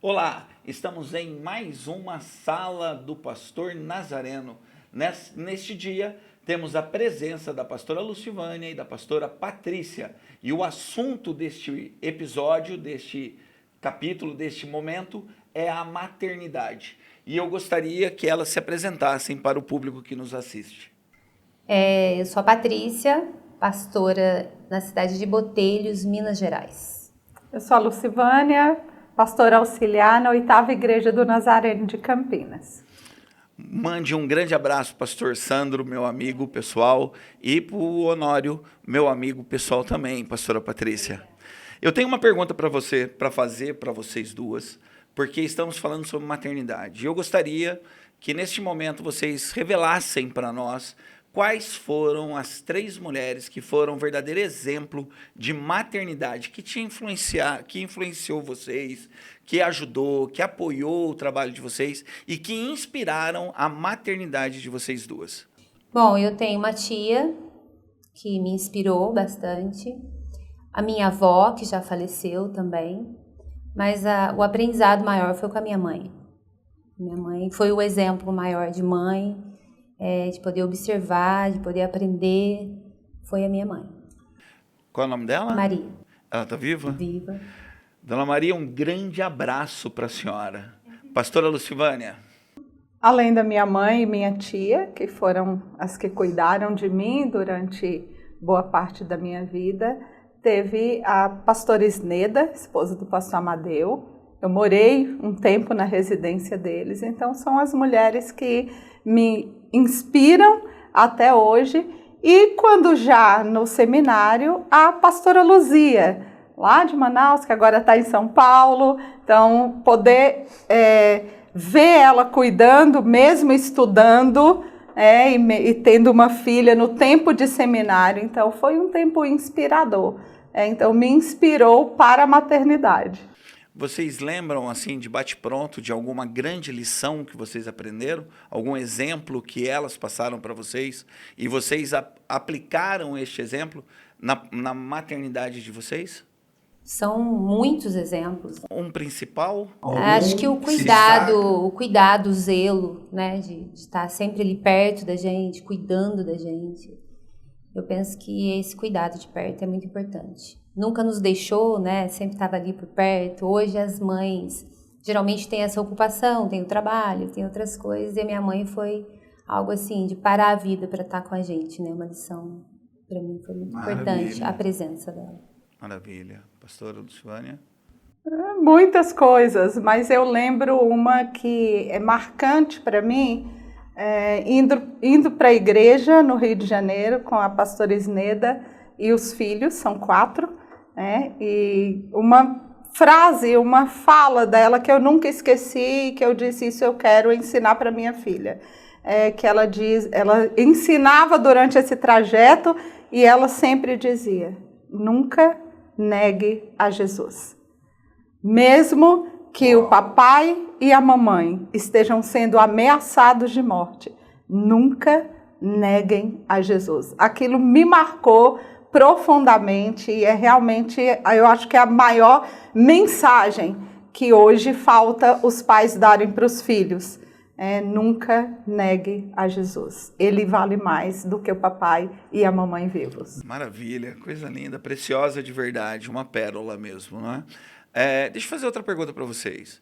Olá, estamos em mais uma Sala do Pastor Nazareno. Neste dia, temos a presença da pastora Lucivânia e da pastora Patrícia. E o assunto deste episódio, deste capítulo, deste momento, é a maternidade. E eu gostaria que elas se apresentassem para o público que nos assiste. Eu sou a Patrícia, pastora na cidade de Botelhos, Minas Gerais. Eu sou a Lucivânia, pastora auxiliar na 8ª Igreja do Nazareno de Campinas. Mande um grande abraço, pastor Sandro, meu amigo pessoal, e para o Honório, meu amigo pessoal também, pastora Patrícia. Eu tenho uma pergunta para fazer para vocês duas, porque estamos falando sobre maternidade. Eu gostaria que neste momento vocês revelassem para nós quais foram as 3 mulheres que foram um verdadeiro exemplo de maternidade, que influenciou vocês, que ajudou, que apoiou o trabalho de vocês e que inspiraram a maternidade de vocês duas. Bom, eu tenho uma tia que me inspirou bastante, a minha avó, que já faleceu também, mas o aprendizado maior foi com a minha mãe. Minha mãe foi o exemplo maior de mãe, de poder observar, de poder aprender, foi a minha mãe. Qual é o nome dela? Maria. Ela está viva? Viva. Dona Maria, um grande abraço para a senhora. Pastora Lucivânia. Além da minha mãe e minha tia, que foram as que cuidaram de mim durante boa parte da minha vida, teve a pastora Isneda, esposa do pastor Amadeu. Eu morei um tempo na residência deles, então são as mulheres que me inspiram até hoje. E quando já no seminário, a pastora Luzia, lá de Manaus, que agora está em São Paulo. Então, poder ver ela cuidando, mesmo estudando, e tendo uma filha no tempo de seminário. Então, foi um tempo inspirador. Então, me inspirou para a maternidade. Vocês lembram, assim, de bate-pronto, de alguma grande lição que vocês aprenderam? Algum exemplo que elas passaram para vocês e vocês aplicaram este exemplo na maternidade de vocês? São muitos exemplos. Um principal? Acho que o cuidado, o zelo, né, de estar sempre ali perto da gente, cuidando da gente. Eu penso que esse cuidado de perto é muito importante. Nunca nos deixou, né, sempre estava ali por perto. Hoje as mães geralmente têm essa ocupação, tem o trabalho, tem outras coisas. E a minha mãe foi algo assim, de parar a vida para estar com a gente, né, uma lição para mim foi muito importante, a presença dela. Maravilha. Pastora Lucivânia? Muitas coisas, mas eu lembro uma que é marcante para mim, indo para a igreja no Rio de Janeiro com a pastora Isneda e os filhos, são 4, e uma frase, uma fala dela que eu nunca esqueci, que eu disse, isso eu quero ensinar para minha filha. Que ela ensinava durante esse trajeto e ela sempre dizia, nunca negue a Jesus. Mesmo que o papai e a mamãe estejam sendo ameaçados de morte, nunca neguem a Jesus. Aquilo me marcou profundamente e realmente, eu acho que é a maior mensagem que hoje falta os pais darem para os filhos. Nunca negue a Jesus. Ele vale mais do que o papai e a mamãe vivos. Maravilha, coisa linda, preciosa de verdade, uma pérola mesmo, não é? Deixa eu fazer outra pergunta para vocês.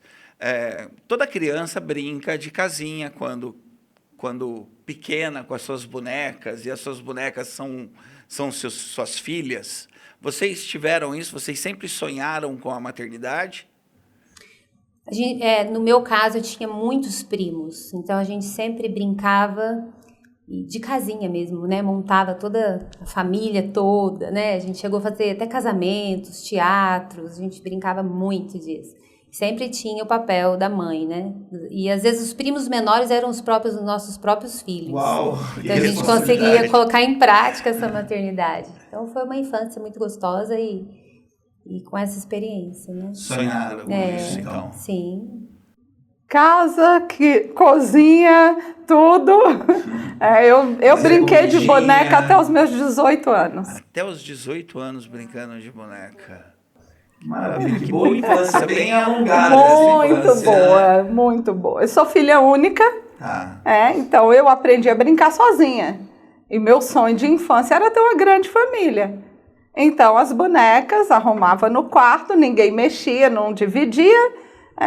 Toda criança brinca de casinha quando pequena com as suas bonecas, e as suas bonecas são suas filhas. Vocês tiveram isso? Vocês sempre sonharam com a maternidade? No meu caso, eu tinha muitos primos, então a gente sempre brincava de casinha mesmo, né? Montava toda a família toda, né? A gente chegou a fazer até casamentos, teatros, a gente brincava muito disso. Sempre tinha o papel da mãe, né? E às vezes os primos menores eram os nossos próprios filhos. Uau! Então a gente conseguia colocar em prática essa maternidade. Então foi uma infância muito gostosa e com essa experiência, né? Sonharam com isso, então. Sim. Casa, cozinha, tudo. Eu brinquei de boneca até os meus 18 anos. Até os 18 anos brincando de boneca. Maravilha, que boa infância, bem alongada essa Muito infância, boa, muito boa. Eu sou filha única, então eu aprendi a brincar sozinha. E meu sonho de infância era ter uma grande família. Então as bonecas arrumava no quarto, ninguém mexia, não dividia.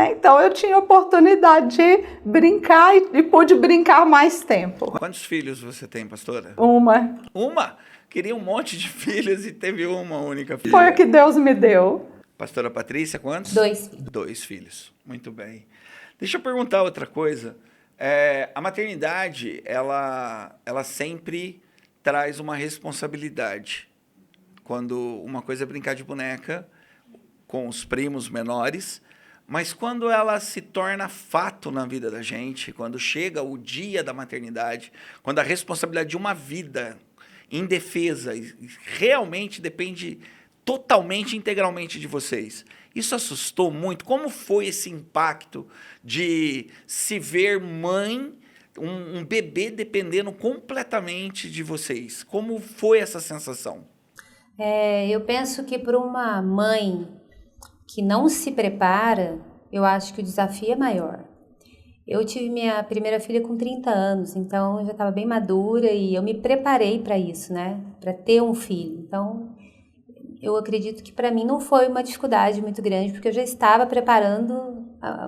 Então eu tinha oportunidade de brincar e pude brincar mais tempo. Quantos filhos você tem, pastora? Uma. Uma? Queria um monte de filhos e teve uma única filha. Foi o que Deus me deu. Pastora Patrícia, quantos? 2 filhos. 2 filhos. Muito bem. Deixa eu perguntar outra coisa. A maternidade, ela sempre traz uma responsabilidade. Quando uma coisa é brincar de boneca com os primos menores, mas quando ela se torna fato na vida da gente, quando chega o dia da maternidade, quando a responsabilidade de uma vida indefesa realmente depende totalmente, integralmente de vocês. Isso assustou muito? Como foi esse impacto de se ver mãe, um bebê dependendo completamente de vocês? Como foi essa sensação? Eu penso que para uma mãe que não se prepara, eu acho que o desafio é maior. Eu tive minha primeira filha com 30 anos, então eu já estava bem madura e eu me preparei para isso, né? Para ter um filho. Então, eu acredito que para mim não foi uma dificuldade muito grande, porque eu já estava preparando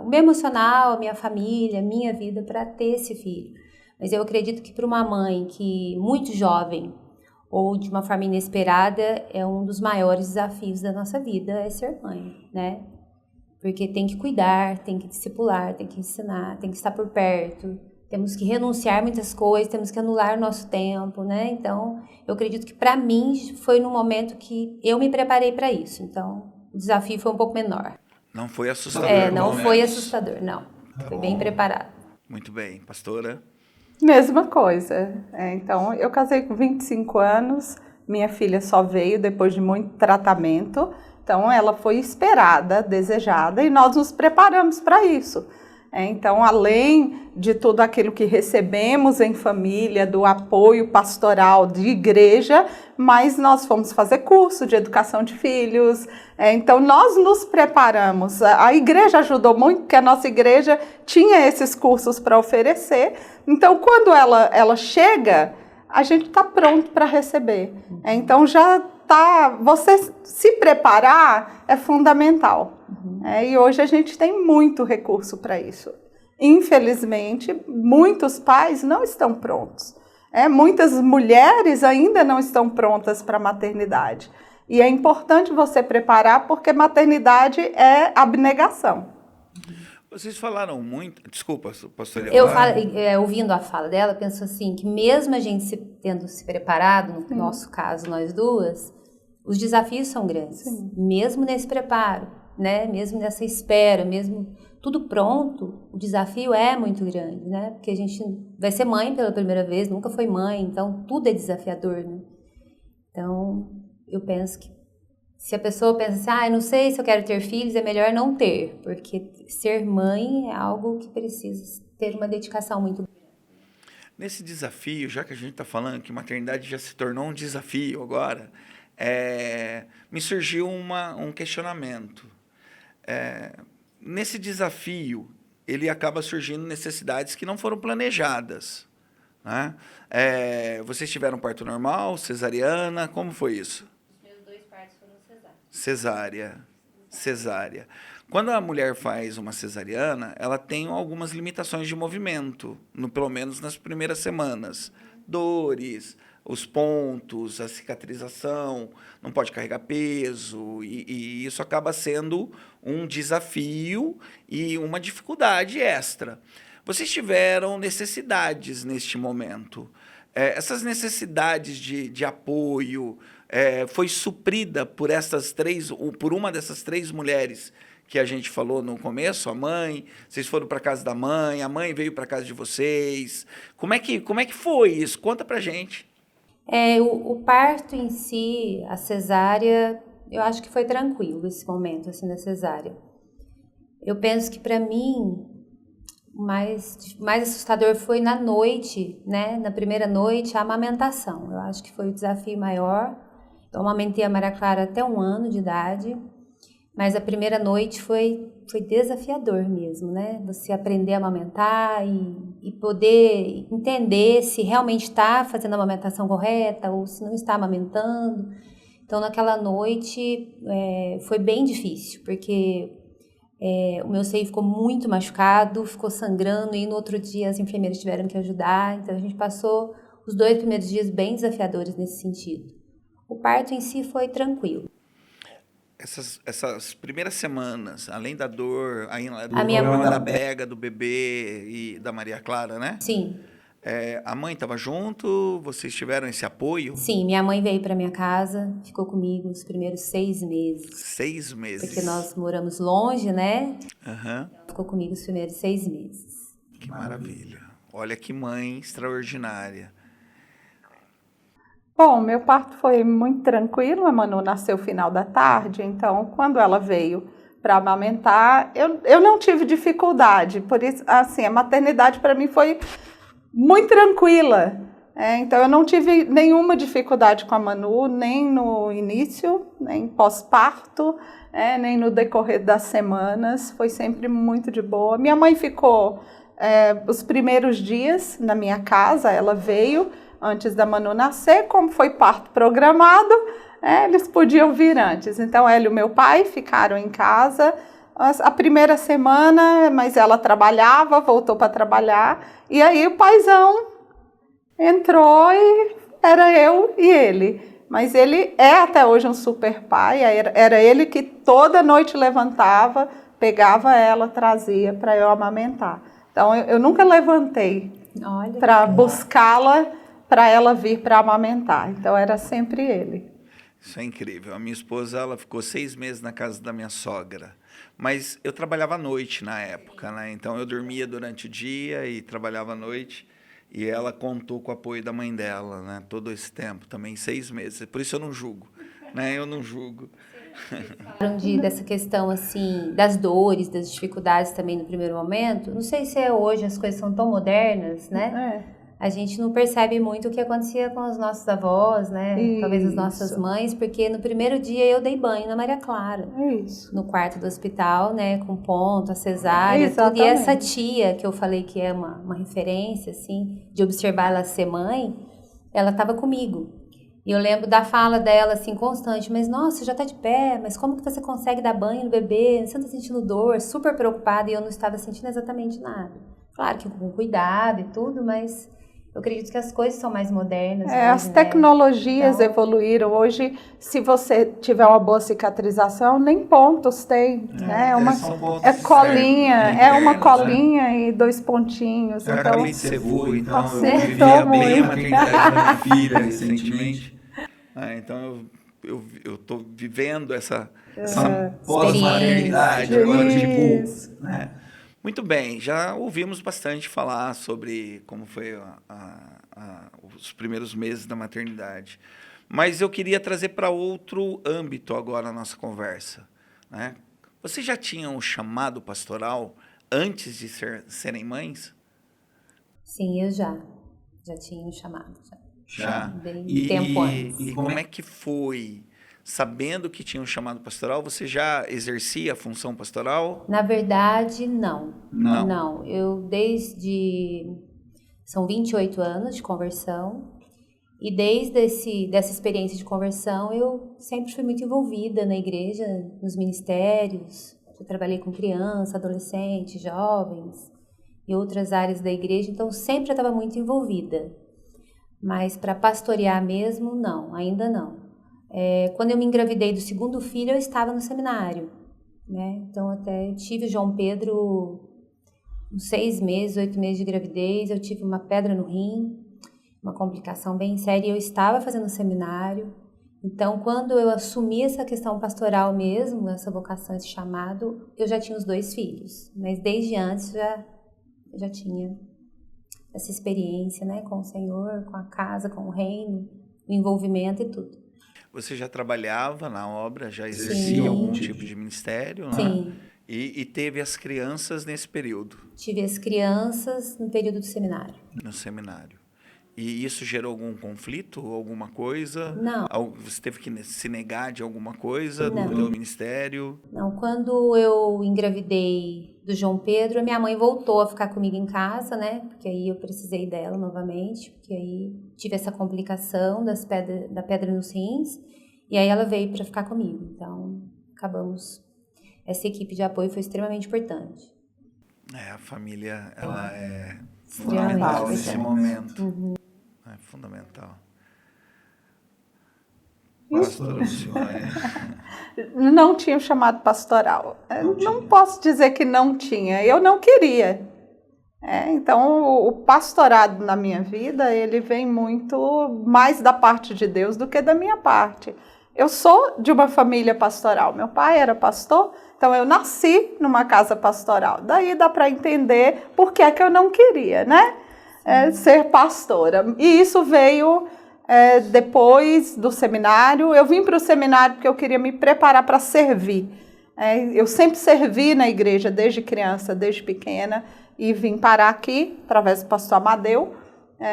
o meu emocional, a minha família, a minha vida para ter esse filho. Mas eu acredito que para uma mãe que muito jovem ou de uma forma inesperada é um dos maiores desafios da nossa vida é ser mãe, né? Porque tem que cuidar, tem que discipular, tem que ensinar, tem que estar por perto. Temos que renunciar a muitas coisas, temos que anular o nosso tempo, né? Então, eu acredito que para mim foi num momento que eu me preparei para isso. Então, o desafio foi um pouco menor. Não foi assustador? Não foi assustador, não. Foi bem preparado. Muito bem. Pastora? Mesma coisa. Então, eu casei com 25 anos, minha filha só veio depois de muito tratamento. Então, ela foi esperada, desejada, e nós nos preparamos para isso. Então, além de tudo aquilo que recebemos em família, do apoio pastoral de igreja, mas nós fomos fazer curso de educação de filhos. Então, nós nos preparamos. A igreja ajudou muito, porque a nossa igreja tinha esses cursos para oferecer. Então, quando ela chega, a gente está pronto para receber. Então, você se preparar é fundamental. E hoje a gente tem muito recurso para isso. Infelizmente, muitos pais não estão prontos. Muitas mulheres ainda não estão prontas para a maternidade. E é importante você preparar, porque maternidade é abnegação. Vocês falaram muito... Desculpa, pastor. Ouvindo a fala dela, penso assim, que mesmo a gente tendo se preparado, no nosso caso, nós duas, os desafios são grandes. Sim. Mesmo nesse preparo, né? Mesmo nessa espera, mesmo tudo pronto, o desafio é muito grande, né? Porque a gente vai ser mãe pela primeira vez, nunca foi mãe, então tudo é desafiador, né? Então, eu penso que se a pessoa pensa assim, eu não sei se eu quero ter filhos, é melhor não ter, porque ser mãe é algo que precisa ter uma dedicação muito grande. Nesse desafio, já que a gente está falando que maternidade já se tornou um desafio agora, me surgiu um questionamento. Nesse desafio, ele acaba surgindo necessidades que não foram planejadas, né? Vocês tiveram parto normal, cesariana, como foi isso? Os meus 2 partos foram Cesárea. Quando a mulher faz uma cesariana, ela tem algumas limitações de movimento, pelo menos nas primeiras semanas. Dores, os pontos, a cicatrização, não pode carregar peso, e isso acaba sendo um desafio e uma dificuldade extra. Vocês tiveram necessidades neste momento. Essas necessidades de apoio foi suprida por uma dessas 3 mulheres que a gente falou no começo, a mãe, vocês foram para a casa da mãe, a mãe veio para a casa de vocês. Como é que foi isso? Conta pra gente. O parto em si, a cesárea, eu acho que foi tranquilo esse momento, assim, da cesárea. Eu penso que para mim, o mais assustador foi na noite, né? Na primeira noite, a amamentação. Eu acho que foi o desafio maior. Eu amamentei a Maria Clara até 1 ano de idade. Mas a primeira noite foi desafiador mesmo, né? Você aprender a amamentar e poder entender se realmente está fazendo a amamentação correta ou se não está amamentando. Então, naquela noite foi bem difícil, porque o meu seio ficou muito machucado, ficou sangrando, e no outro dia as enfermeiras tiveram que ajudar. Então, a gente passou os 2 primeiros dias bem desafiadores nesse sentido. O parto em si foi tranquilo. Essas primeiras semanas, além da dor, do A minha problema mãe- da Bega, do bebê e da Maria Clara, né? Sim, A mãe estava junto, vocês tiveram esse apoio? sim, minha mãe veio para minha casa, ficou comigo os primeiros 6 meses. 6 meses. Porque nós moramos longe, né? Aham. Ficou comigo os primeiros 6 meses. Que maravilha. Olha que mãe extraordinária. Bom, meu parto foi muito tranquilo, a Manu nasceu no final da tarde, então quando ela veio para amamentar, eu não tive dificuldade, por isso, assim, a maternidade para mim foi muito tranquila, então eu não tive nenhuma dificuldade com a Manu, nem no início, nem pós-parto, nem no decorrer das semanas, foi sempre muito de boa. Minha mãe ficou os primeiros dias na minha casa, ela veio antes da Manu nascer, como foi parto programado, eles podiam vir antes. Então, ela e o meu pai ficaram em casa a primeira semana, mas ela trabalhava, voltou para trabalhar, e aí o paizão entrou e era eu e ele. Mas ele é até hoje um super pai, era ele que toda noite levantava, pegava ela, trazia para eu amamentar. Então, eu nunca levantei para buscá-la, para ela vir para amamentar. Então, era sempre ele. Isso é incrível. A minha esposa, ela ficou 6 meses na casa da minha sogra. Mas eu trabalhava à noite na época, né? Então, eu dormia durante o dia e trabalhava à noite. E ela contou com o apoio da mãe dela, né? Todo esse tempo, também 6 meses. Por isso eu não julgo, né? Eu não julgo. Falaram dessa questão, assim, das dores, das dificuldades também no primeiro momento. Não sei se hoje as coisas são tão modernas, né? A gente não percebe muito o que acontecia com os nossos avós, né? Isso. Talvez as nossas mães, porque no primeiro dia eu dei banho na Maria Clara. Isso. No quarto do hospital, né? Com ponto, a cesárea, Exatamente. tudo. E essa tia, que eu falei que é uma referência, assim, de observar ela ser mãe, ela estava comigo. E eu lembro da fala dela, assim, constante, mas nossa, você já tá de pé, mas como que você consegue dar banho no bebê? Você não tá sentindo dor? Super preocupada, e eu não estava sentindo exatamente nada. Claro que com cuidado e tudo, mas eu acredito que as coisas são mais modernas. Hoje, as tecnologias evoluíram. Hoje, se você tiver uma boa cicatrização, nem pontos tem. É colinha, uma colinha e 2 pontinhos. Eu acabei de ser vô, então eu acertou vivia bem a muito. maternidade da minha filha recentemente. Então eu estou vivendo essa pós-maternidade agora de vô, né? Muito bem, já ouvimos bastante falar sobre como foi os primeiros meses da maternidade. Mas eu queria trazer para outro âmbito agora a nossa conversa, né? Vocês já tinham um chamado pastoral antes de serem mães? Sim, eu já tinha um chamado. Já? Bem tempo antes. E como é que foi? Sabendo que tinha um chamado pastoral, você já exercia a função pastoral? Na verdade, não. Não. Não. Eu são 28 anos de conversão, e desde dessa experiência de conversão, eu sempre fui muito envolvida na igreja, nos ministérios. Eu trabalhei com criança, adolescente, jovens e outras áreas da igreja, então sempre eu estava muito envolvida. Mas para pastorear mesmo, não, ainda não. Quando eu me engravidei do segundo filho, eu estava no seminário, né? Então, até eu tive o João Pedro uns 6 meses, 8 meses de gravidez, eu tive uma pedra no rim, uma complicação bem séria, e eu estava fazendo seminário. Então, quando eu assumi essa questão pastoral mesmo, essa vocação, esse chamado, eu já tinha os 2 filhos, mas desde antes eu já tinha essa experiência, né, com o Senhor, com a casa, com o reino, o envolvimento e tudo. Você já trabalhava na obra, já exercia algum tipo de ministério, né? Sim. E teve as crianças nesse período? Tive as crianças no período do seminário. No seminário. E isso gerou algum conflito, alguma coisa? Não. Você teve que se negar de alguma coisa Não. do ministério? Não, quando eu engravidei do João Pedro, a minha mãe voltou a ficar comigo em casa, né? Porque aí eu precisei dela novamente, porque aí tive essa complicação da pedra nos rins, e aí ela veio para ficar comigo. Então, acabamos. Essa equipe de apoio foi extremamente importante. A família, ela é Extremamente fundamental nesse importante. momento. É fundamental. Pastora Luciane. Não tinha o chamado pastoral. Não posso dizer que não tinha, eu não queria. Então, o pastorado na minha vida, ele vem muito mais da parte de Deus do que da minha parte. Eu sou de uma família pastoral, meu pai era pastor, então eu nasci numa casa pastoral. Daí dá para entender por que é que eu não queria, né? Ser pastora. E isso veio depois do seminário. Eu vim para o seminário porque eu queria me preparar para servir. Eu sempre servi na igreja desde criança, desde pequena, e vim parar aqui através do pastor Amadeu.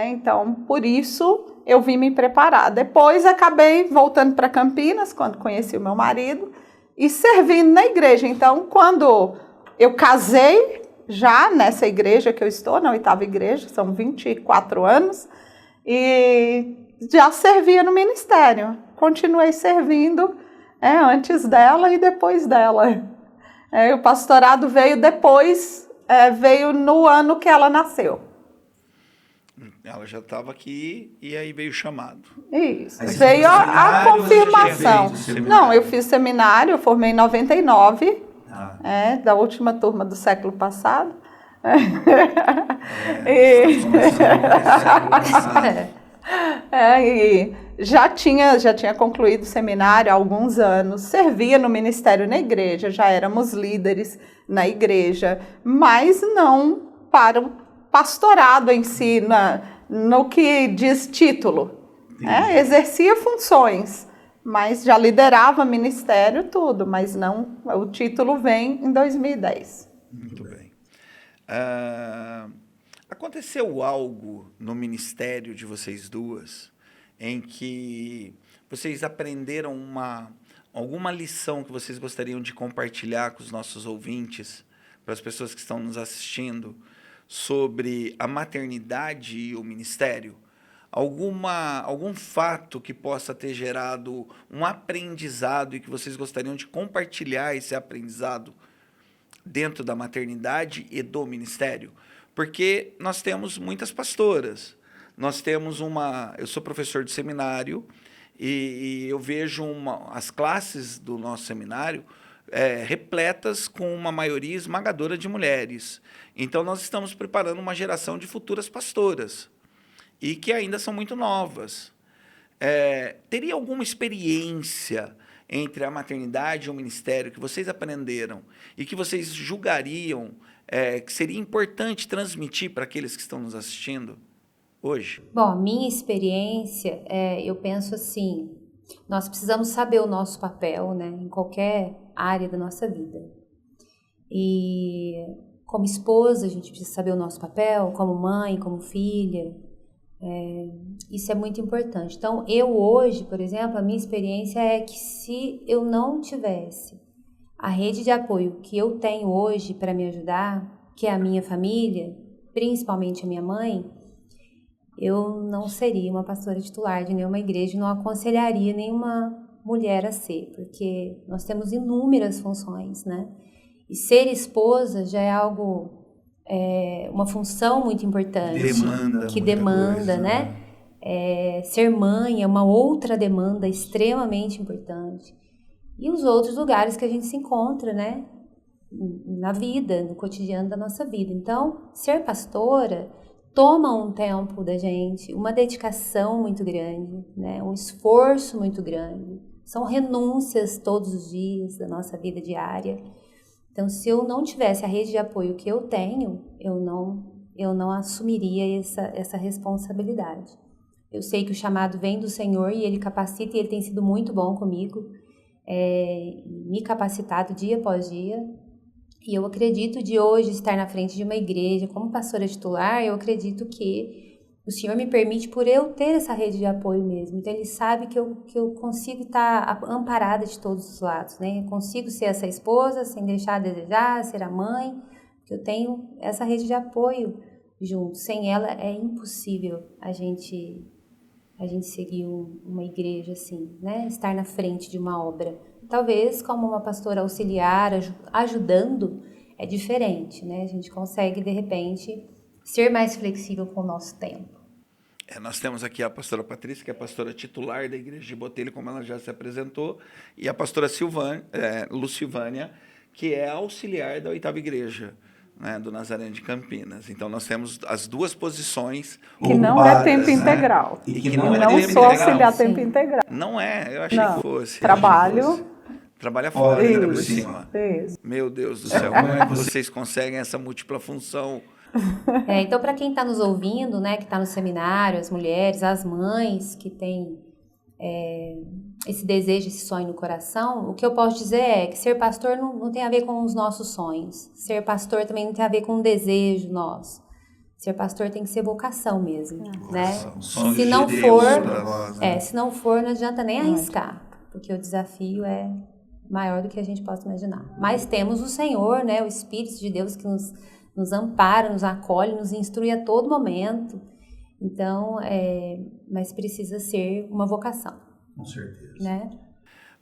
Então, por isso, eu vim me preparar. Depois, acabei voltando para Campinas, quando conheci o meu marido, e servindo na igreja. Então, quando eu casei, já nessa igreja que eu estou, na 8ª igreja, são 24 anos, e já servia no ministério. Continuei servindo antes dela e depois dela. O pastorado veio depois, veio no ano que ela nasceu. Ela já estava aqui e aí veio o chamado. Isso, veio a confirmação. Não, eu fiz seminário, eu formei em 99, da última turma do século passado. E já tinha concluído o seminário há alguns anos, servia no ministério na igreja, já éramos líderes na igreja, mas não para o pastorado em si, no que diz título. Exercia funções, mas já liderava ministério, tudo, mas não, o título vem em 2010. Muito bem. Aconteceu algo no ministério de vocês duas em que vocês aprenderam alguma lição que vocês gostariam de compartilhar com os nossos ouvintes, para as pessoas que estão nos assistindo, sobre a maternidade e o ministério? Algum fato que possa ter gerado um aprendizado e que vocês gostariam de compartilhar esse aprendizado dentro da maternidade e do ministério? Porque nós temos muitas pastoras, nós temos eu sou professor de seminário e eu vejo as classes do nosso seminário repletas com uma maioria esmagadora de mulheres. Então, nós estamos preparando uma geração de futuras pastoras e que ainda são muito novas. Teria alguma experiência entre a maternidade e o ministério que vocês aprenderam e que vocês julgariam que seria importante transmitir para aqueles que estão nos assistindo hoje? Bom, minha experiência, eu penso assim, nós precisamos saber o nosso papel, né, em qualquer área da nossa vida. E como esposa, a gente precisa saber o nosso papel, como mãe, como filha. Isso é muito importante. Então, eu hoje, por exemplo, a minha experiência é que se eu não tivesse a rede de apoio que eu tenho hoje para me ajudar, que é a minha família, principalmente a minha mãe, eu não seria uma pastora titular de nenhuma igreja, não aconselharia nenhuma mulher a ser, porque nós temos inúmeras funções, né? E ser esposa já é algo, uma função muito importante. Que demanda, coisa, né? Ser mãe é uma outra demanda extremamente importante. E os outros lugares que a gente se encontra, né? Na vida, no cotidiano da nossa vida. Então, ser pastora toma um tempo da gente, uma dedicação muito grande, né? Um esforço muito grande. São renúncias todos os dias da nossa vida diária. Então, se eu não tivesse a rede de apoio que eu tenho, eu não assumiria essa responsabilidade. Eu sei que o chamado vem do Senhor e Ele capacita, e Ele tem sido muito bom comigo, me capacitado dia após dia. E eu acredito de hoje estar na frente de uma igreja como pastora titular, eu acredito que o Senhor me permite por eu ter essa rede de apoio mesmo. Então, Ele sabe que eu consigo estar amparada de todos os lados, né? Eu consigo ser essa esposa sem deixar a desejar, ser a mãe, porque eu tenho essa rede de apoio junto. Sem ela é impossível a gente seguir uma igreja assim, né? Estar na frente de uma obra. Talvez como uma pastora auxiliar, ajudando, é diferente, né? A gente consegue, de repente, ser mais flexível com o nosso tempo. Nós temos aqui a pastora Patrícia, que é a pastora titular da igreja de Botelho, como ela já se apresentou, e a pastora Lucivânia, que é auxiliar da 8ª igreja, né, do Nazareno de Campinas. Então, nós temos as duas posições que não é tempo integral. E que não é tempo sou integral. auxiliar tempo integral. Não é, eu achei Não. que fosse. Trabalho. Trabalha fora, ainda por Isso, cima. isso. Meu Deus do céu, como é que vocês conseguem essa múltipla função? Então, para quem está nos ouvindo, né, que está no seminário, as mulheres, as mães que têm esse desejo, esse sonho no coração, o que eu posso dizer é que ser pastor não tem a ver com os nossos sonhos. Ser pastor também não tem a ver com um desejo nosso. Ser pastor tem que ser vocação mesmo, né? Se não for, se não for, não adianta nem arriscar, porque o desafio é maior do que a gente possa imaginar. Mas temos o Senhor, né, o Espírito de Deus que nos ampara, nos acolhe, nos instrui a todo momento. Então, mas precisa ser uma vocação. Com certeza. Né?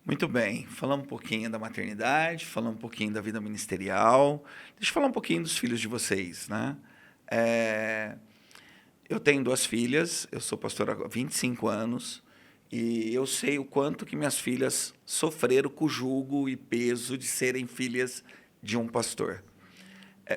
Muito bem, falamos um pouquinho da maternidade, falamos um pouquinho da vida ministerial. Deixa eu falar um pouquinho dos filhos de vocês, né? Eu tenho 2 filhas, eu sou pastor há 25 anos, e eu sei o quanto que minhas filhas sofreram com o jugo e peso de serem filhas de um pastor.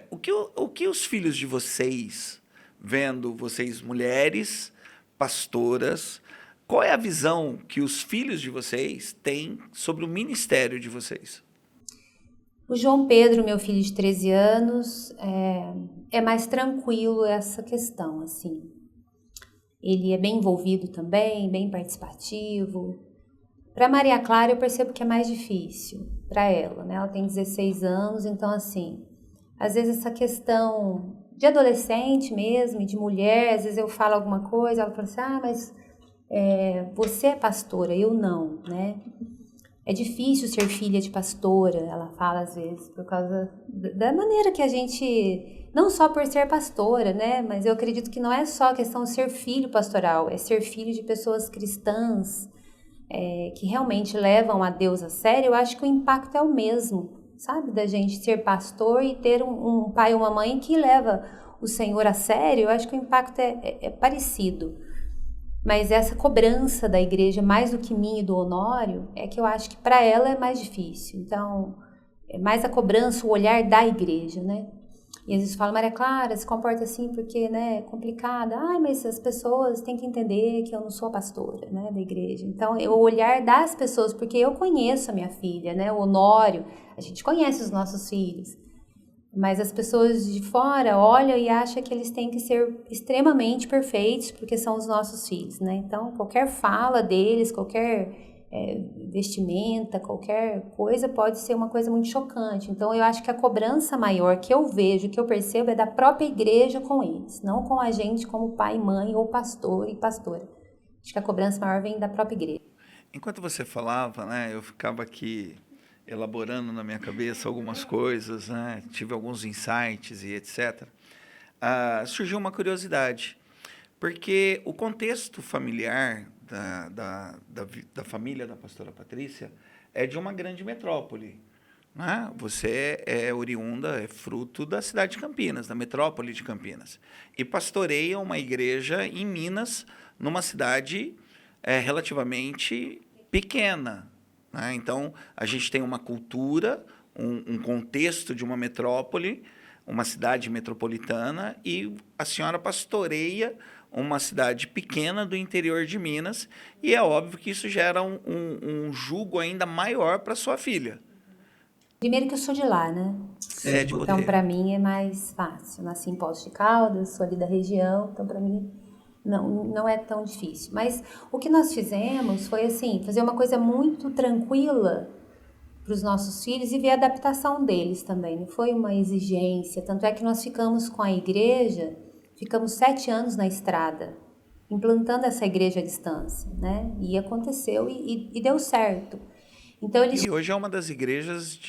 O que os filhos de vocês, vendo vocês mulheres, pastoras, qual é a visão que os filhos de vocês têm sobre o ministério de vocês? O João Pedro, meu filho de 13 anos, é mais tranquilo essa questão, assim. Ele é bem envolvido também, bem participativo. Para Maria Clara, eu percebo que é mais difícil para ela, né? Ela tem 16 anos, então, assim, às vezes essa questão de adolescente mesmo, de mulher, às vezes eu falo alguma coisa, ela fala assim, mas você é pastora, eu não, né? É difícil ser filha de pastora, ela fala às vezes, por causa da maneira que a gente, não só por ser pastora, né? Mas eu acredito que não é só a questão de ser filho pastoral, é ser filho de pessoas cristãs, que realmente levam a Deus a sério. Eu acho que o impacto é o mesmo, sabe? Da gente ser pastor e ter um pai ou uma mãe que leva o Senhor a sério. Eu acho que o impacto é parecido. Mas essa cobrança da igreja, mais do que minha e do Honório, é que eu acho que para ela é mais difícil. Então, é mais a cobrança, o olhar da igreja, né? E às vezes fala, Maria Clara, se comporta assim porque, né, é complicada. Mas as pessoas têm que entender que eu não sou a pastora, né, da igreja. Então, é o olhar das pessoas, porque eu conheço a minha filha, né, o Honório, a gente conhece os nossos filhos. Mas as pessoas de fora olham e acham que eles têm que ser extremamente perfeitos, porque são os nossos filhos, né? Então, qualquer fala deles, qualquer vestimenta, qualquer coisa pode ser uma coisa muito chocante. Então, eu acho que a cobrança maior que eu vejo, que eu percebo, é da própria igreja com eles, não com a gente como pai, mãe ou pastor e pastora. Acho que a cobrança maior vem da própria igreja. Enquanto você falava, né, eu ficava aqui elaborando na minha cabeça algumas coisas, né? Tive alguns insights e etc. Surgiu uma curiosidade, porque o contexto familiar da família da pastora Patrícia é de uma grande metrópole, né? Você é oriunda, é fruto da cidade de Campinas, da metrópole de Campinas, e pastoreia uma igreja em Minas, numa cidade relativamente pequena. Então, a gente tem uma cultura, um contexto de uma metrópole, uma cidade metropolitana, e a senhora pastoreia uma cidade pequena do interior de Minas, e é óbvio que isso gera um jugo ainda maior para sua filha. Primeiro que eu sou de lá, né? Então, para mim é mais fácil. Nasci em Poços de Caldas, sou ali da região, então para mim não é tão difícil. Mas o que nós fizemos foi, assim, fazer uma coisa muito tranquila para os nossos filhos e ver a adaptação deles também. Não foi uma exigência. Tanto é que nós ficamos com a igreja, ficamos 7 anos na estrada, implantando essa igreja à distância, né? E aconteceu e deu certo. Então, eles... E hoje é uma das igrejas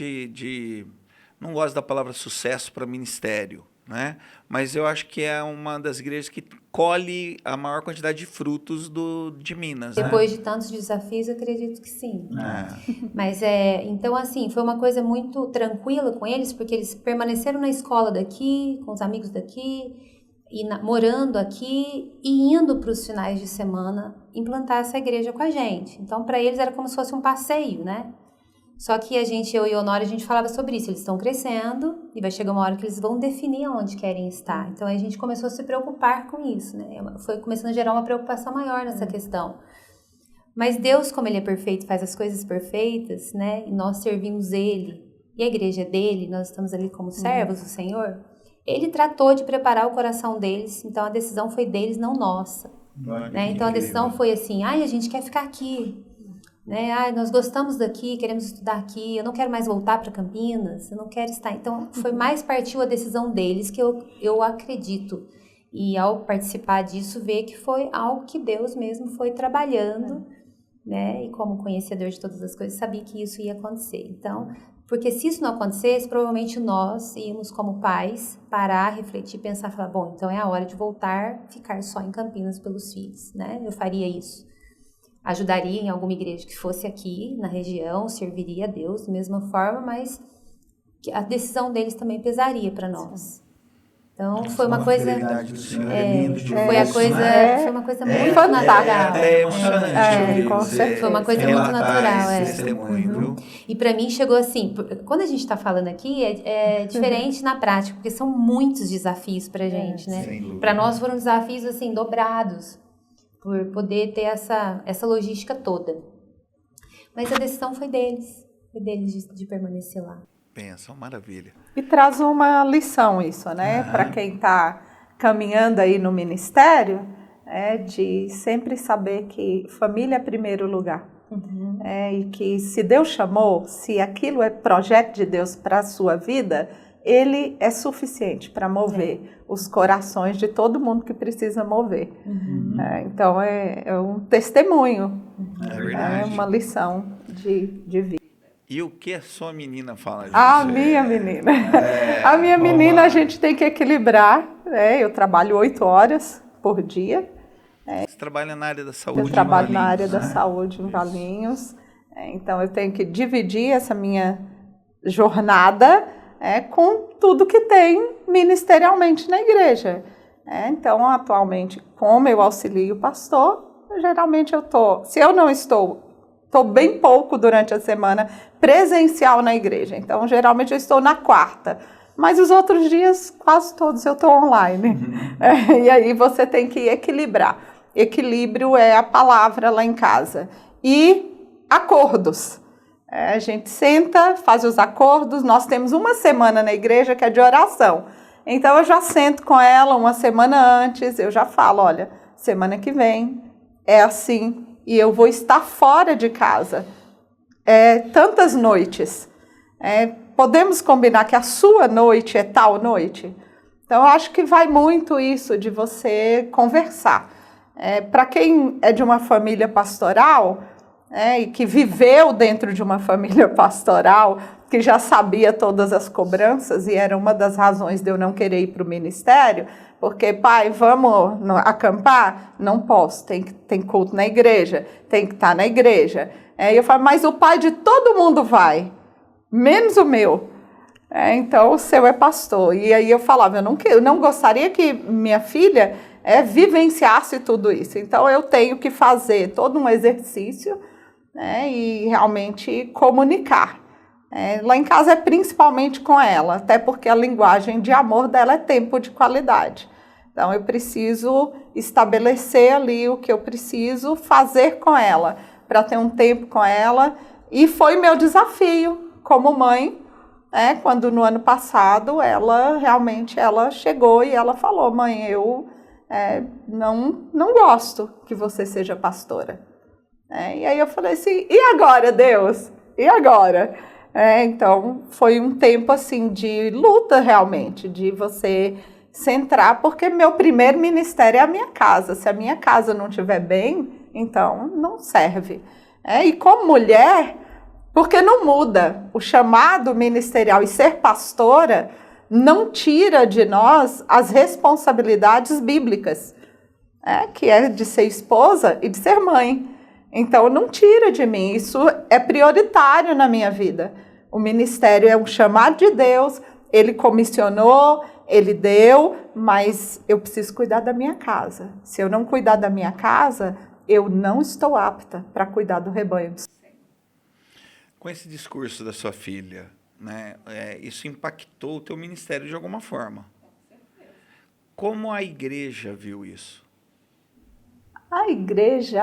não gosto da palavra sucesso para ministério, né? Mas eu acho que é uma das igrejas que colhe a maior quantidade de frutos de Minas. Depois né? de tantos desafios, eu acredito que sim. É. Mas, então, assim, foi uma coisa muito tranquila com eles, porque eles permaneceram na escola daqui, com os amigos daqui, e morando aqui e indo para os finais de semana implantar essa igreja com a gente. Então, para eles era como se fosse um passeio, né? Só que eu e o Honório, a gente falava sobre isso. Eles estão crescendo e vai chegar uma hora que eles vão definir onde querem estar. Então, a gente começou a se preocupar com isso, né? Foi começando a gerar uma preocupação maior nessa questão. Mas Deus, como Ele é perfeito, faz as coisas perfeitas, né? E nós servimos Ele. E a igreja é dele, nós estamos ali como servos do Senhor. Ele tratou de preparar o coração deles, então a decisão foi deles, não nossa. Né? Então a decisão foi assim, a gente quer ficar aqui. Né? Nós gostamos daqui, queremos estudar aqui, eu não quero mais voltar para Campinas, eu não quero estar... Então partiu a decisão deles, que eu acredito. E ao participar disso, ver que foi algo que Deus mesmo foi trabalhando, né? E como conhecedor de todas as coisas, sabia que isso ia acontecer. Então... Porque se isso não acontecesse, provavelmente nós íamos como pais parar, refletir, pensar, falar, bom, então é a hora de voltar, ficar só em Campinas pelos filhos, né? Eu faria isso. Ajudaria em alguma igreja que fosse aqui na região, serviria a Deus da mesma forma, mas a decisão deles também pesaria para nós. Então foi uma coisa, foi uma coisa muito natural. É emocionante. Foi uma coisa muito natural. Testemunho, E para mim chegou assim, quando a gente está falando aqui é diferente na prática, porque são muitos desafios para a gente, né? Para nós foram desafios assim dobrados por poder ter essa logística toda. Mas a decisão foi deles de permanecer lá. Pensa, maravilha. E traz uma lição isso, né? Para quem está caminhando aí no ministério, de sempre saber que família é primeiro lugar. E que se Deus chamou, se aquilo é projeto de Deus para a sua vida, Ele é suficiente para mover os corações de todo mundo que precisa mover. Então é um testemunho, É verdade. uma lição de vida. E o que a sua menina fala disso? A minha menina. A minha menina a gente tem que equilibrar. Eu trabalho 8 horas por dia. Você trabalha na área da saúde? Eu trabalho na área da saúde em Valinhos. Então eu tenho que dividir essa minha jornada com tudo que tem ministerialmente na igreja. Então atualmente, como eu auxilio o pastor, geralmente se eu não estou bem pouco durante a semana presencial na igreja. Então, geralmente eu estou na quarta. Mas os outros dias, quase todos, eu estou online. E aí você tem que equilibrar. Equilíbrio é a palavra lá em casa. E acordos. A gente senta, faz os acordos. Nós temos uma semana na igreja que é de oração. Então, eu já sento com ela uma semana antes. Eu já falo, olha, semana que vem é assim. E eu vou estar fora de casa tantas noites. Podemos combinar que a sua noite é tal noite? Então, eu acho que vai muito isso de você conversar. Para quem é de uma família pastoral, e que viveu dentro de uma família pastoral, que já sabia todas as cobranças, e era uma das razões de eu não querer ir para o ministério, porque, pai, vamos acampar? Não posso, tem culto na igreja, tem que estar na igreja. E eu falo, mas o pai de todo mundo vai, menos o meu. Então, o seu é pastor. E aí eu falava, eu não gostaria que minha filha vivenciasse tudo isso. Então, eu tenho que fazer todo um exercício e realmente comunicar. Lá em casa é principalmente com ela, até porque a linguagem de amor dela é tempo de qualidade. Então, eu preciso estabelecer ali o que eu preciso fazer com ela, para ter um tempo com ela. E foi meu desafio como mãe, quando no ano passado ela chegou e ela falou, mãe, eu não gosto que você seja pastora. E aí eu falei assim, e agora, Deus? E agora? Então, foi um tempo assim de luta realmente, de você centrar, porque meu primeiro ministério é a minha casa. Se a minha casa não estiver bem, então não serve. E como mulher, porque não muda. O chamado ministerial e ser pastora não tira de nós as responsabilidades bíblicas, que é de ser esposa e de ser mãe. Então, não tira de mim. Isso é prioritário na minha vida. O ministério é um chamado de Deus, ele comissionou, ele deu, mas eu preciso cuidar da minha casa. Se eu não cuidar da minha casa, eu não estou apta para cuidar do rebanho. Com esse discurso da sua filha, né, isso impactou o teu ministério de alguma forma. Como a igreja viu isso? A igreja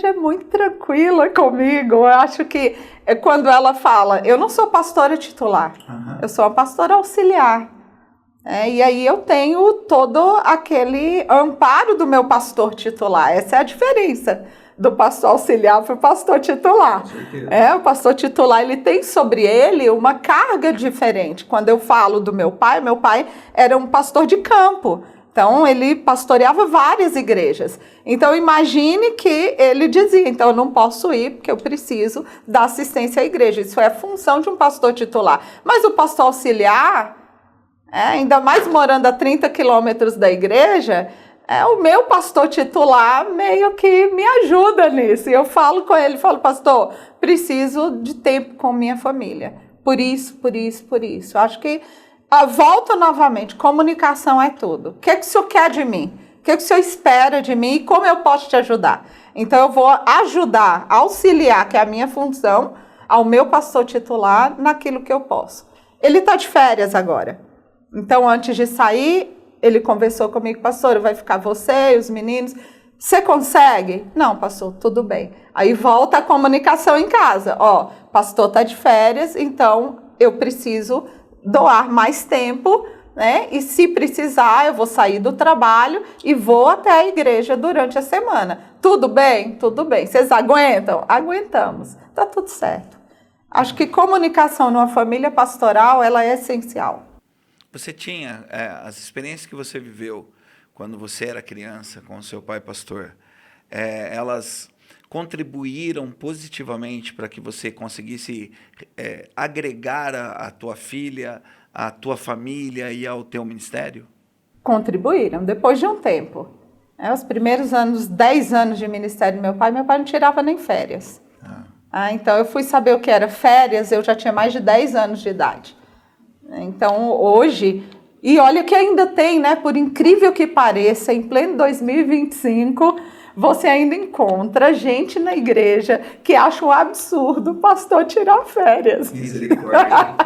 é muito tranquila comigo. Eu acho que quando ela fala, eu não sou pastora titular, eu sou a pastora auxiliar. E aí eu tenho todo aquele amparo do meu pastor titular. Essa é a diferença do pastor auxiliar para o pastor titular. O pastor titular, ele tem sobre ele uma carga diferente. Quando eu falo do meu pai era um pastor de campo. Então, ele pastoreava várias igrejas. Então, imagine que ele dizia, então, eu não posso ir porque eu preciso dar assistência à igreja. Isso é a função de um pastor titular. Mas o pastor auxiliar, ainda mais morando a 30 quilômetros da igreja, o meu pastor titular meio que me ajuda nisso. E eu falo com ele, pastor, preciso de tempo com minha família. Por isso. Acho que volta novamente, comunicação é tudo. O que o senhor quer de mim? O que o senhor espera de mim e como eu posso te ajudar? Então, eu vou ajudar, auxiliar, que é a minha função, ao meu pastor titular naquilo que eu posso. Ele está de férias agora. Então, antes de sair, ele conversou comigo, pastor, vai ficar você e os meninos. Você consegue? Não, pastor, tudo bem. Aí volta a comunicação em casa. Pastor está de férias, então eu preciso doar mais tempo, né? E se precisar, eu vou sair do trabalho e vou até a igreja durante a semana. Tudo bem? Tudo bem. Vocês aguentam? Aguentamos. Tá tudo certo. Acho que comunicação numa família pastoral, ela é essencial. Você tinha as experiências que você viveu quando você era criança com o seu pai pastor, elas contribuíram positivamente para que você conseguisse agregar a tua filha, a tua família e ao teu ministério? Contribuíram, depois de um tempo. Os primeiros 10 anos de ministério do meu pai não tirava nem férias. Então, eu fui saber o que era férias, eu já tinha mais de 10 anos de idade. Então, hoje, e olha que ainda tem, né, por incrível que pareça, em pleno 2025, você ainda encontra gente na igreja que acha um absurdo o pastor tirar férias. Misericórdia.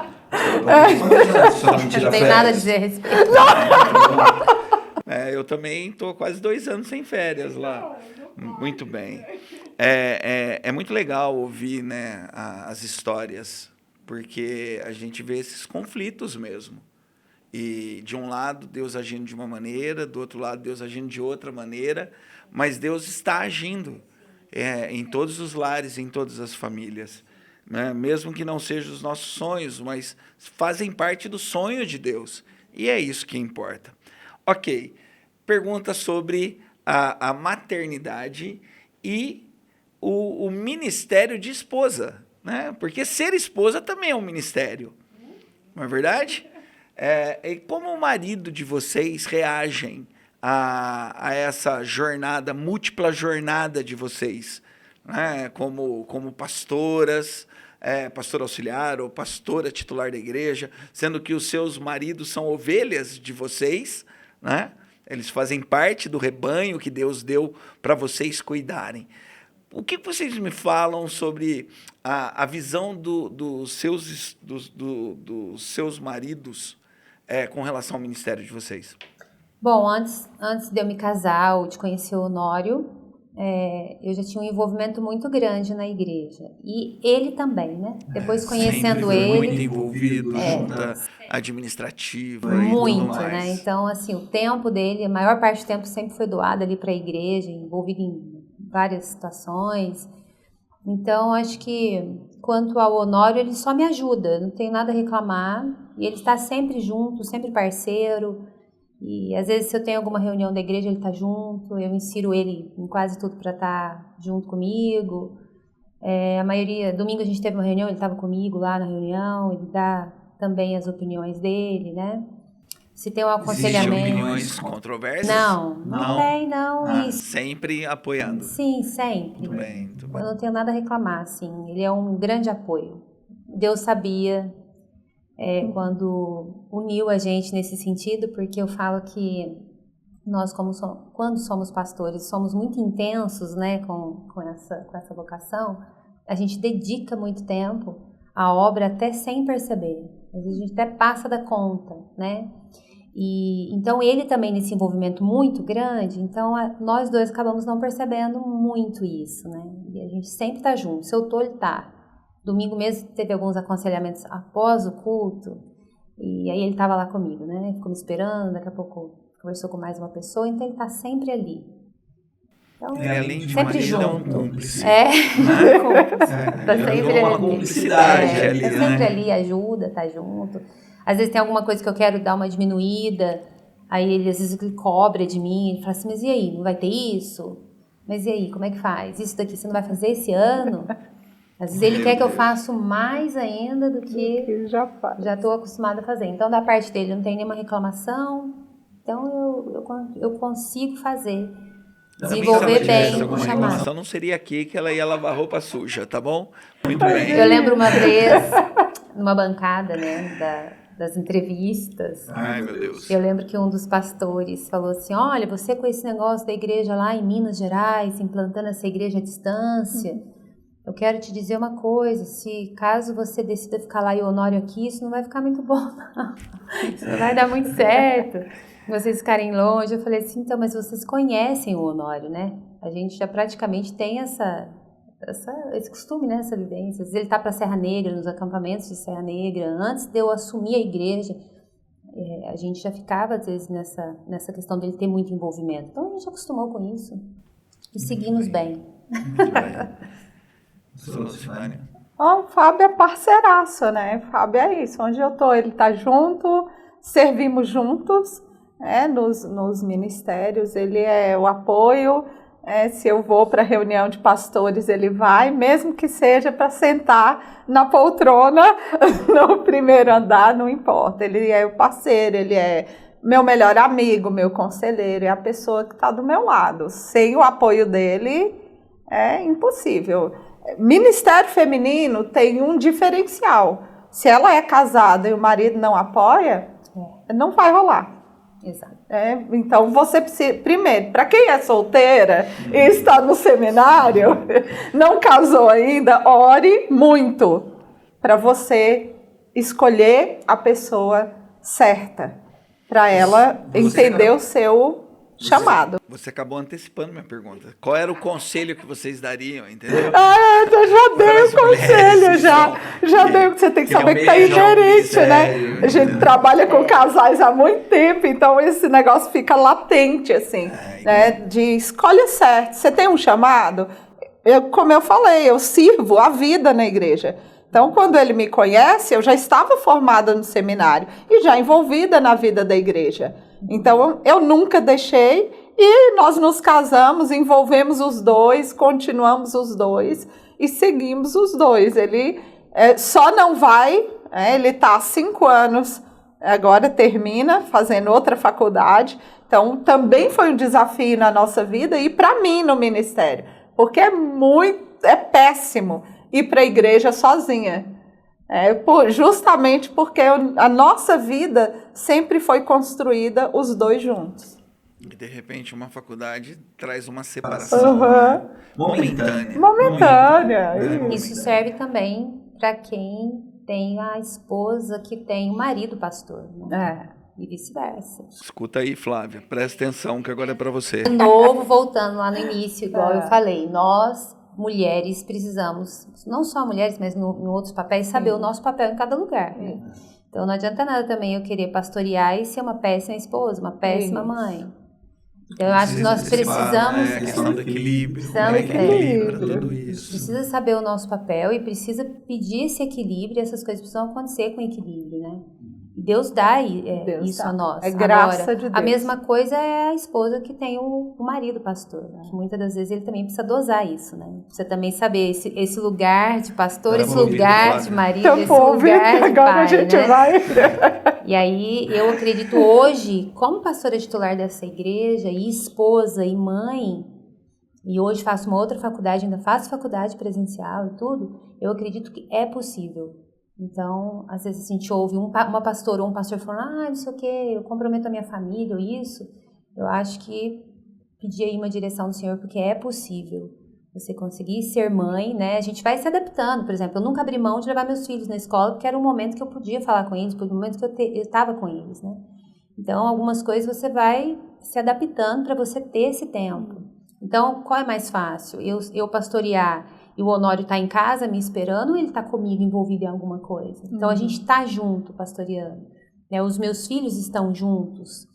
Não tem nada a dizer a respeito. Eu também estou quase 2 anos sem férias lá. Muito bem. É muito legal ouvir, né, as histórias, porque a gente vê esses conflitos mesmo. E de um lado, Deus agindo de uma maneira, do outro lado, Deus agindo de outra maneira, mas Deus está agindo em todos os lares, em todas as famílias. Né? Mesmo que não sejam os nossos sonhos, mas fazem parte do sonho de Deus. E é isso que importa. Ok, pergunta sobre a maternidade e o ministério de esposa. Né? Porque ser esposa também é um ministério, não é verdade? E como o marido de vocês reagem a essa jornada, múltipla jornada de vocês, né? Como pastoras, pastora auxiliar ou pastora titular da igreja, sendo que os seus maridos são ovelhas de vocês, né? Eles fazem parte do rebanho que Deus deu para vocês cuidarem. O que vocês me falam sobre a visão dos seus maridos com relação ao ministério de vocês? Bom, antes de eu me casar ou de conhecer o Honório, eu já tinha um envolvimento muito grande na igreja. E ele também, né? Depois conhecendo ele... Muito envolvido, junta administrativa muito, e tudo mais. Né? Então, assim, o tempo dele, a maior parte do tempo sempre foi doado ali para a igreja, envolvido em várias situações. Então, acho que quanto ao Honório, ele só me ajuda, não tenho nada a reclamar. E ele está sempre junto, sempre parceiro. E às vezes se eu tenho alguma reunião da igreja, ele está junto, eu insiro ele em quase tudo para estar junto comigo. A maioria, domingo a gente teve uma reunião, ele estava comigo lá na reunião, ele dá também as opiniões dele, né? Se tem um aconselhamento... Existem opiniões controversas? Não tem, não. Isso. Sempre apoiando? Sim, sempre. Muito bem, muito bem. Eu não tenho nada a reclamar, assim. Ele é um grande apoio. Deus sabia quando uniu a gente nesse sentido, porque eu falo que nós, quando somos pastores, somos muito intensos, né, com essa vocação. A gente dedica muito tempo à obra até sem perceber. Às vezes a gente até passa da conta, né? E então ele também nesse envolvimento muito grande, então nós dois acabamos não percebendo muito isso, né? E a gente sempre está junto. Se eu tô, ele tá. Domingo mesmo teve alguns aconselhamentos após o culto, e aí ele estava lá comigo, né? Ficou me esperando, daqui a pouco conversou com mais uma pessoa, então ele está sempre ali. Então, além de sempre marido, junto. é um cúmplice. Tá sempre uma ali. cumplicidade ali, tá né? sempre ali, ajuda, tá junto. Às vezes tem alguma coisa que eu quero dar uma diminuída, aí ele às vezes ele cobra de mim, ele fala assim, mas e aí, não vai ter isso? Mas e aí, como é que faz? Isso daqui você não vai fazer esse ano? Às vezes ele quer que eu faça mais ainda do que já estou acostumada a fazer. Então, da parte dele, não tem nenhuma reclamação, então eu consigo fazer. Desenvolver bem o chamado. Não seria aqui que ela ia lavar roupa suja, tá bom? Muito bem. Eu lembro uma vez, numa bancada, né, das entrevistas. Ai, meu Deus. Eu lembro que um dos pastores falou assim, olha, você com esse negócio da igreja lá em Minas Gerais, implantando essa igreja à distância, eu quero te dizer uma coisa, se caso você decida ficar lá e o Honório aqui, isso não vai ficar muito bom, não. Isso não vai dar muito certo. Vocês ficarem longe. Eu falei assim, então, mas vocês conhecem o Honório, né? A gente já praticamente tem esse costume, né? Essa vivência. Às vezes ele tá para Serra Negra, nos acampamentos de Serra Negra. Antes de eu assumir a igreja, a gente já ficava, às vezes, nessa questão dele ter muito envolvimento. Então, a gente acostumou com isso. E seguimos bem. Muito bem. Lucimânia. O Fábio é parceiraço, né? Fábio é isso. Onde eu tô, ele tá junto, servimos juntos. Nos ministérios, ele é o apoio, se eu vou para reunião de pastores, ele vai, mesmo que seja para sentar na poltrona no primeiro andar, não importa, ele é o parceiro, ele é meu melhor amigo, meu conselheiro, é a pessoa que está do meu lado. Sem o apoio dele, é impossível. Ministério feminino tem um diferencial, se ela é casada e o marido não apoia, não vai rolar. Exato. Então você precisa, primeiro, para quem é solteira e está no seminário, não casou ainda, ore muito para você escolher a pessoa certa, para ela entender o seu chamado. Você acabou antecipando minha pergunta. Qual era o conselho que vocês dariam, entendeu? Eu já dei o conselho, já dei o que você tem que saber que tá inerente, né? A gente trabalha com casais há muito tempo, então esse negócio fica latente, assim, né? De escolha certa. Você tem um chamado? Como eu falei, eu sirvo a vida na igreja. Então, quando ele me conhece, eu já estava formada no seminário e já envolvida na vida da igreja. Então, eu nunca deixei e nós nos casamos, envolvemos os dois, continuamos os dois e seguimos os dois. Ele só não vai, ele está há 5 anos, agora termina, fazendo outra faculdade. Então, também foi um desafio na nossa vida e para mim no ministério, porque é péssimo ir para a igreja sozinha. Justamente porque a nossa vida sempre foi construída os dois juntos. E de repente uma faculdade traz uma separação momentânea. Isso serve também para quem tem a esposa que tem o marido pastor, né? E vice-versa. Escuta aí, Flávia, presta atenção que agora é para você. De novo, voltando lá no início, igual eu falei, nós mulheres precisamos, não só mulheres, mas em outros papéis, saber o nosso papel em cada lugar, né? Então não adianta nada também eu querer pastorear e ser uma péssima esposa, uma péssima mãe. Então eu acho que nós precisamos... a questão do equilíbrio, equilibra tudo isso. Precisa saber o nosso papel e precisa pedir esse equilíbrio, essas coisas precisam acontecer com equilíbrio, né? Deus dá Deus isso dá. a nós. É graça Agora, de Deus. a mesma coisa é a esposa que tem o marido pastor, que muitas das vezes ele também precisa dosar isso, né? Precisa também saber esse lugar de pastor, esse lugar de marido, esse lugar de agora pai, a gente né? vai... E aí, eu acredito hoje, como pastora titular dessa igreja, e esposa, e mãe, e hoje faço uma outra faculdade, ainda faço faculdade presencial e tudo, eu acredito que é possível. Então, às vezes a gente ouve uma pastora ou um pastor falando, não sei o quê, eu comprometo a minha família ou isso. Eu acho que pedir aí uma direção do Senhor, porque é possível você conseguir ser mãe, né? A gente vai se adaptando. Por exemplo, eu nunca abri mão de levar meus filhos na escola, porque era um momento que eu podia falar com eles, porque era um momento que eu estava com eles, né? Então, algumas coisas você vai se adaptando para você ter esse tempo. Então, qual é mais fácil? Eu pastorear e o Honório está em casa me esperando ou ele está comigo envolvido em alguma coisa? Então, a gente está junto pastoreando. Né? Os meus filhos estão juntos.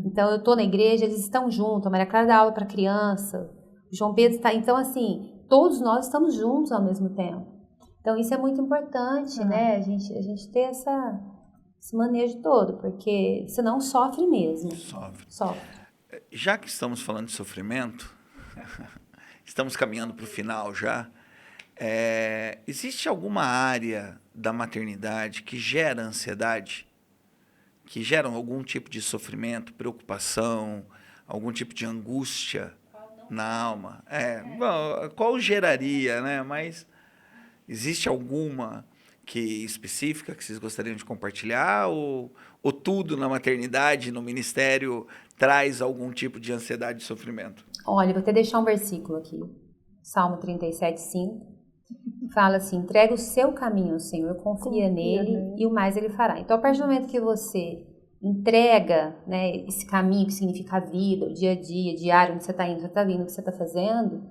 Então, eu estou na igreja, eles estão juntos. A Maria Clara dá aula para criança. O João Pedro está... Então, assim, todos nós estamos juntos ao mesmo tempo. Então, isso é muito importante, né? A gente ter esse manejo todo, porque senão sofre mesmo. Sofre. Já que estamos falando de sofrimento, estamos caminhando para o final já, existe alguma área da maternidade que gera ansiedade? Que geram algum tipo de sofrimento, preocupação, algum tipo de angústia na alma? Bom, qual geraria, né? Mas existe alguma específica que vocês gostariam de compartilhar? Ou tudo na maternidade, no ministério, traz algum tipo de ansiedade e sofrimento? Olha, vou até deixar um versículo aqui. Salmo 37:5. Fala assim, entrega o seu caminho ao Senhor, confia nele e o mais ele fará. Então, a partir do momento que você entrega, né, esse caminho que significa a vida, o dia a dia, diário, onde você está indo, você está vindo, o que você está fazendo,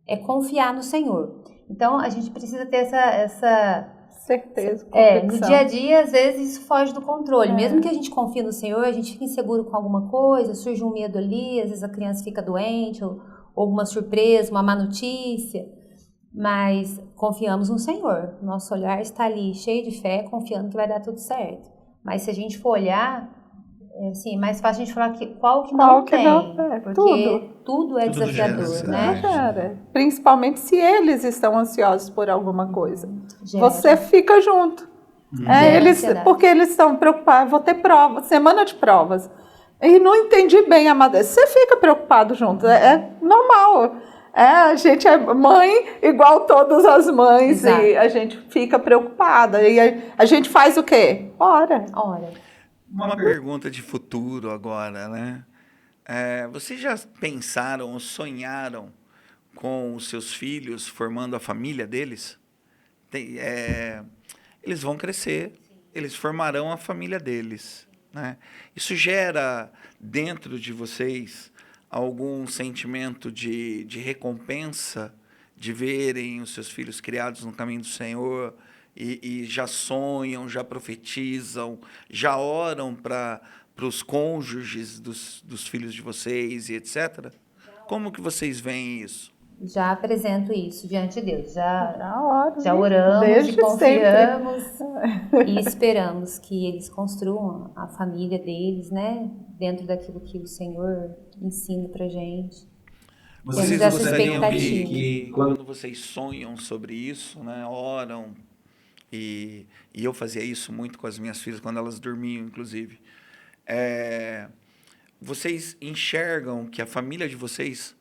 é confiar no Senhor. Então, a gente precisa ter essa certeza, no dia a dia, às vezes, isso foge do controle. Mesmo que a gente confie no Senhor, a gente fica inseguro com alguma coisa, surge um medo ali, às vezes a criança fica doente, ou alguma surpresa, uma má notícia. Mas confiamos no Senhor. Nosso olhar está ali cheio de fé, confiando que vai dar tudo certo. Mas se a gente for olhar, é mais fácil a gente falar qual que não tem. Porque tudo é desafiador, né? Gera. Principalmente se eles estão ansiosos por alguma coisa. Você fica junto. Porque eles estão preocupados. Vou ter prova, semana de provas. E não entendi bem a matéria. Você fica preocupado junto. É normal. A gente é mãe igual todas as mães. Exato. E a gente fica preocupada. E a gente faz o quê? Ora. Uma pergunta de futuro agora, né? Vocês já pensaram ou sonharam com os seus filhos formando a família deles? Eles vão crescer, eles formarão a família deles, né? Isso gera dentro de vocês algum sentimento de recompensa, de verem os seus filhos criados no caminho do Senhor e já sonham, já profetizam, já oram para os cônjuges dos filhos de vocês e etc.? Como que vocês veem isso? Já apresento isso diante de Deus, já oramos desde e confiamos e esperamos que eles construam a família deles, né, dentro daquilo que o Senhor ensina pra gente. Vocês gostariam que quando vocês sonham sobre isso, né, oram, e eu fazia isso muito com as minhas filhas quando elas dormiam, inclusive, vocês enxergam que a família de vocês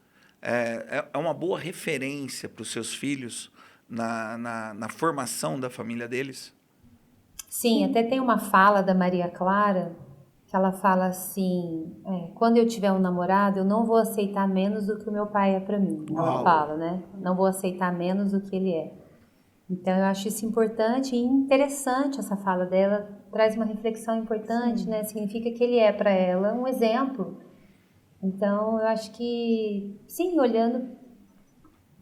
é uma boa referência para os seus filhos na formação da família deles? Sim, até tem uma fala da Maria Clara, que ela fala assim, quando eu tiver um namorado, eu não vou aceitar menos do que o meu pai é para mim. Ela fala, né? Não vou aceitar menos do que ele é. Então, eu acho isso importante e interessante essa fala dela, traz uma reflexão importante, né? Significa que ele é para ela um exemplo. Então, eu acho que, sim, olhando,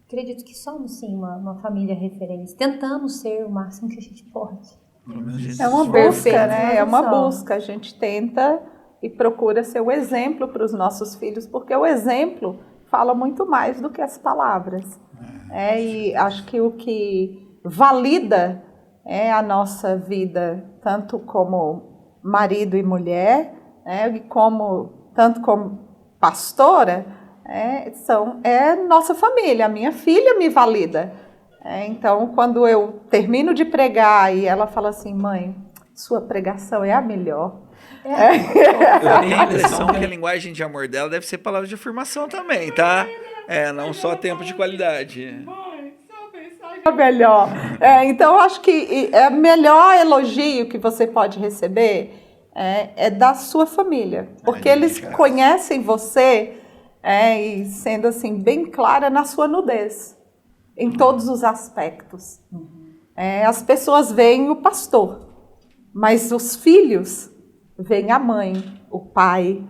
acredito que somos, sim, uma família referência. Tentamos ser o máximo que a gente pode. É uma busca, né? É uma busca. A gente tenta e procura ser o exemplo para os nossos filhos, porque o exemplo fala muito mais do que as palavras. E acho que o que valida a nossa vida, tanto como marido e mulher, né, e tanto como pastora, é nossa família. A minha filha me valida. Então, quando eu termino de pregar e ela fala assim, mãe, sua pregação é a melhor. Eu tenho a impressão que a linguagem de amor dela deve ser palavra de afirmação também, tá? Não só tempo de qualidade. É melhor. Então, eu acho que o melhor elogio que você pode receber é da sua família. Porque eles conhecem você e sendo assim, bem clara na sua nudez, em todos os aspectos. As pessoas veem o pastor, mas os filhos veem a mãe, o pai,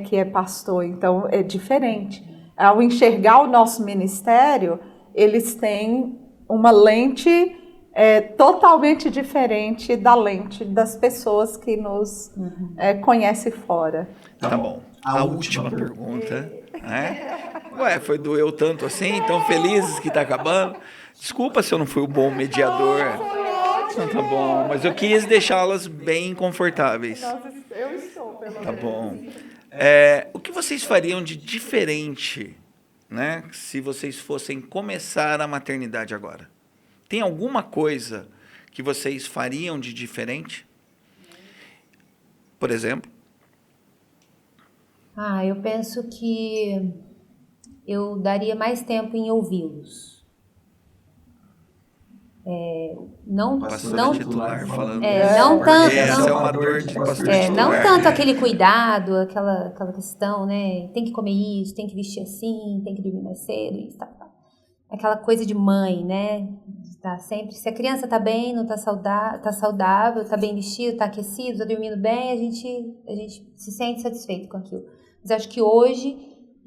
que é pastor. Então, é diferente. Ao enxergar o nosso ministério, eles têm uma lente totalmente diferente da lente das pessoas que nos conhecem fora. Tá bom. A última pergunta. Ué, foi doeu tanto assim? Tão felizes que tá acabando? Desculpa se eu não fui o bom mediador. Não, tá bom, mas eu quis deixá-las bem confortáveis. Eu estou, pelo menos. Tá bom. O que vocês fariam de diferente, né, se vocês fossem começar a maternidade agora? Tem alguma coisa que vocês fariam de diferente? Por exemplo? Eu penso que eu daria mais tempo em ouvi-los. Pastora titular falando. Não tanto. Essa é uma dor de pastor titular. Não tanto aquele cuidado, aquela questão, né? Tem que comer isso, tem que vestir assim, tem que dormir mais cedo, isso, tá. Aquela coisa de mãe, né? Tá sempre, se a criança tá bem, não tá saudável, tá bem vestido, tá aquecido, tá dormindo bem, a gente se sente satisfeito com aquilo. Mas acho que hoje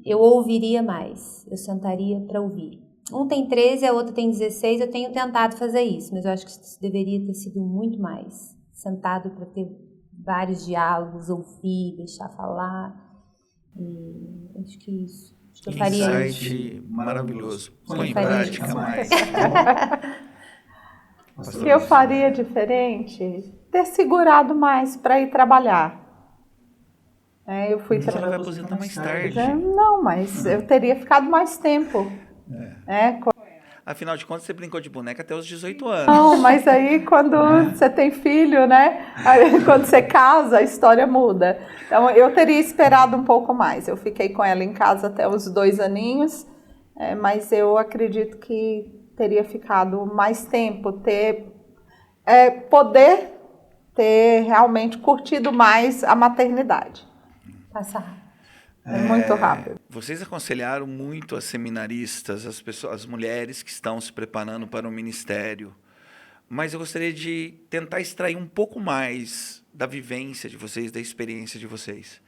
eu ouviria mais, eu sentaria para ouvir. Um tem 13, a outra tem 16, eu tenho tentado fazer isso, mas eu acho que isso deveria ter sido muito mais. Sentado para ter vários diálogos, ouvir, deixar falar. Acho que isso. Acho que eu faria isso. Insight maravilhoso. Põe em prática mais. O que eu faria diferente? Ter segurado mais para ir trabalhar. Eu fui Mas ela vai aposentar mais tarde. Não, mas eu teria ficado mais tempo. Afinal de contas, você brincou de boneca até os 18 anos. Não, mas aí quando você tem filho, né? Aí, quando você casa, a história muda. Então, eu teria esperado um pouco mais. Eu fiquei com ela em casa até os 2 aninhos, mas eu acredito que teria ficado mais tempo, poder ter realmente curtido mais a maternidade. Passar. Muito rápido. Vocês aconselharam muito as seminaristas, as mulheres que estão se preparando para o ministério, mas eu gostaria de tentar extrair um pouco mais da vivência de vocês, da experiência de vocês.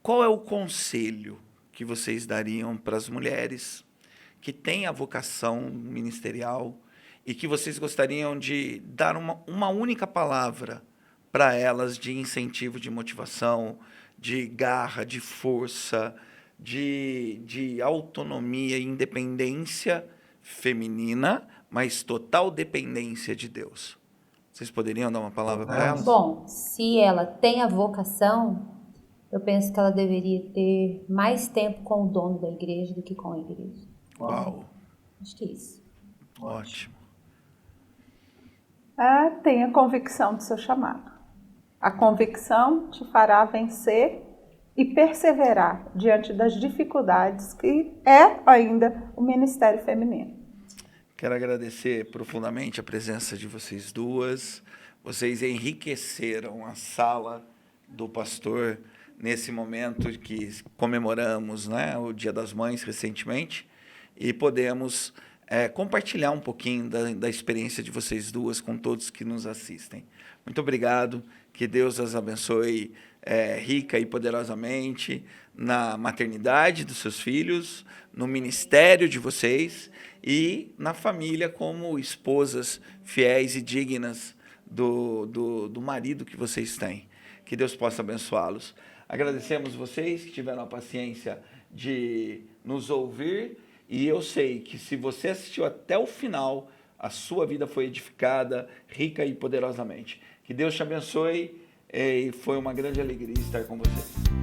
Qual é o conselho que vocês dariam para as mulheres que têm a vocação ministerial e que vocês gostariam de dar uma única palavra para elas de incentivo, de motivação, de garra, de força, de autonomia e independência feminina, mas total dependência de Deus? Vocês poderiam dar uma palavra para ela? Bom, se ela tem a vocação, eu penso que ela deveria ter mais tempo com o dono da igreja do que com a igreja. Uau! Acho que é isso. Ótimo. Tenha convicção do seu chamado. A convicção te fará vencer e perseverar diante das dificuldades que é ainda o ministério feminino. Quero agradecer profundamente a presença de vocês duas. Vocês enriqueceram a sala do pastor nesse momento que comemoramos, né, o Dia das Mães recentemente, e podemos compartilhar um pouquinho da experiência de vocês duas com todos que nos assistem. Muito obrigado. Que Deus as abençoe rica e poderosamente na maternidade dos seus filhos, no ministério de vocês e na família como esposas fiéis e dignas do marido que vocês têm. Que Deus possa abençoá-los. Agradecemos vocês que tiveram a paciência de nos ouvir e eu sei que se você assistiu até o final, a sua vida foi edificada, rica e poderosamente. Que Deus te abençoe e foi uma grande alegria estar com você.